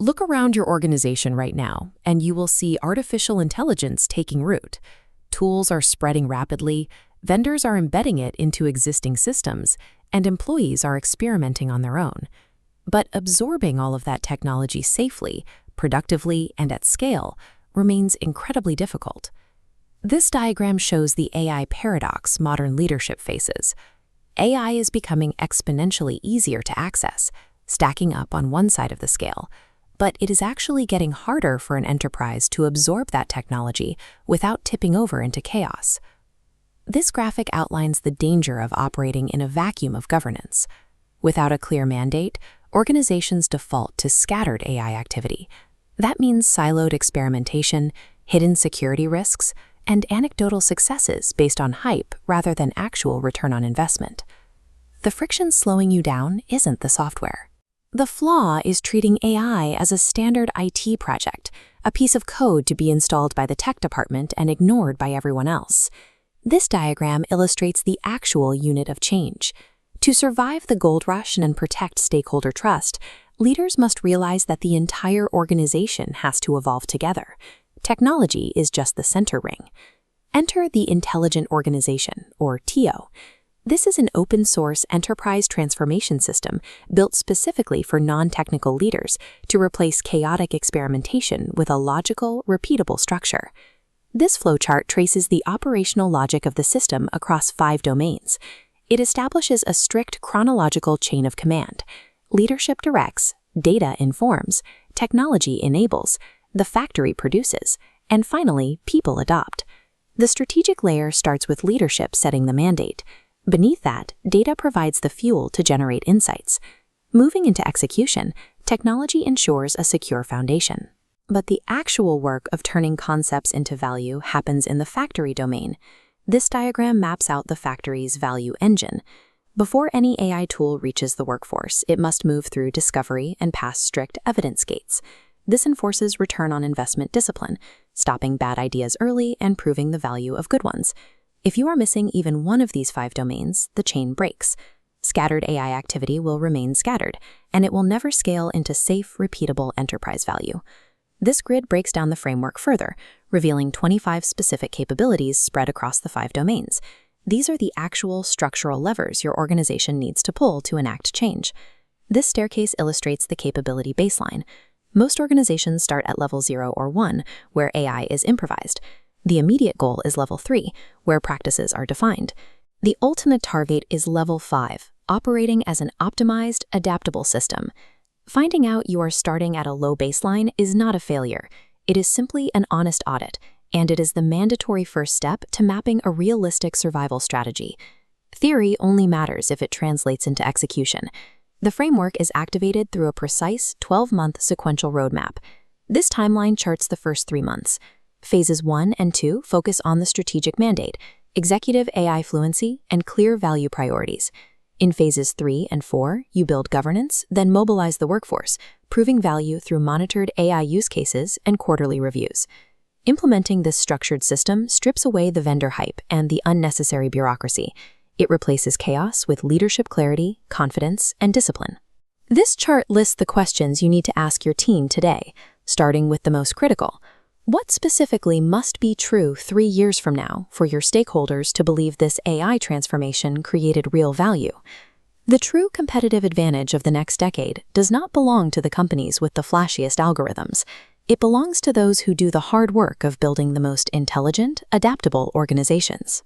Look around your organization right now, and you will see artificial intelligence taking root. Tools are spreading rapidly, vendors are embedding it into existing systems, and employees are experimenting on their own. But absorbing all of that technology safely, productively, and at scale remains incredibly difficult. This diagram shows the AI paradox modern leadership faces. AI is becoming exponentially easier to access, stacking up on one side of the scale, but it is actually getting harder for an enterprise to absorb that technology without tipping over into chaos. This graphic outlines the danger of operating in a vacuum of governance. Without a clear mandate, organizations default to scattered AI activity. That means siloed experimentation, hidden security risks, and anecdotal successes based on hype rather than actual return on investment. The friction slowing you down isn't the software. The flaw is treating AI as a standard IT project, a piece of code to be installed by the tech department and ignored by everyone else. This diagram illustrates the actual unit of change. To survive the gold rush and protect stakeholder trust, leaders must realize that the entire organization has to evolve together. Technology is just the center ring. Enter the Intelligent Organization, or TIO. This is an open-source enterprise transformation system built specifically for non-technical leaders to replace chaotic experimentation with a logical, repeatable structure. This flowchart traces the operational logic of the system across 5 domains. It establishes a strict chronological chain of command. Leadership directs, data informs, technology enables, the factory produces, and finally, people adopt. The strategic layer starts with leadership setting the mandate. Beneath that, data provides the fuel to generate insights. Moving into execution, technology ensures a secure foundation. But the actual work of turning concepts into value happens in the factory domain. This diagram maps out the factory's value engine. Before any AI tool reaches the workforce, it must move through discovery and pass strict evidence gates. This enforces return on investment discipline, stopping bad ideas early and proving the value of good ones. If you are missing even one of these 5 domains, the chain breaks. Scattered AI activity will remain scattered, and it will never scale into safe, repeatable enterprise value. This grid breaks down the framework further, revealing 25 specific capabilities spread across the 5 domains. These are the actual structural levers your organization needs to pull to enact change. This staircase illustrates the capability baseline. Most organizations start at level 0 or 1, where AI is improvised. The immediate goal is level 3, where practices are defined. The ultimate target is level 5, operating as an optimized, adaptable system. Finding out you are starting at a low baseline is not a failure. It is simply an honest audit, and it is the mandatory first step to mapping a realistic survival strategy. Theory only matters if it translates into execution. The framework is activated through a precise 12-month sequential roadmap. This timeline charts the first 3 months. Phases 1 and 2 focus on the strategic mandate, executive AI fluency, and clear value priorities. In phases 3 and 4, you build governance, then mobilize the workforce, proving value through monitored AI use cases and quarterly reviews. Implementing this structured system strips away the vendor hype and the unnecessary bureaucracy. It replaces chaos with leadership clarity, confidence, and discipline. This chart lists the questions you need to ask your team today, starting with the most critical. What specifically must be true 3 years from now for your stakeholders to believe this AI transformation created real value? The true competitive advantage of the next decade does not belong to the companies with the flashiest algorithms. It belongs to those who do the hard work of building the most intelligent, adaptable organizations.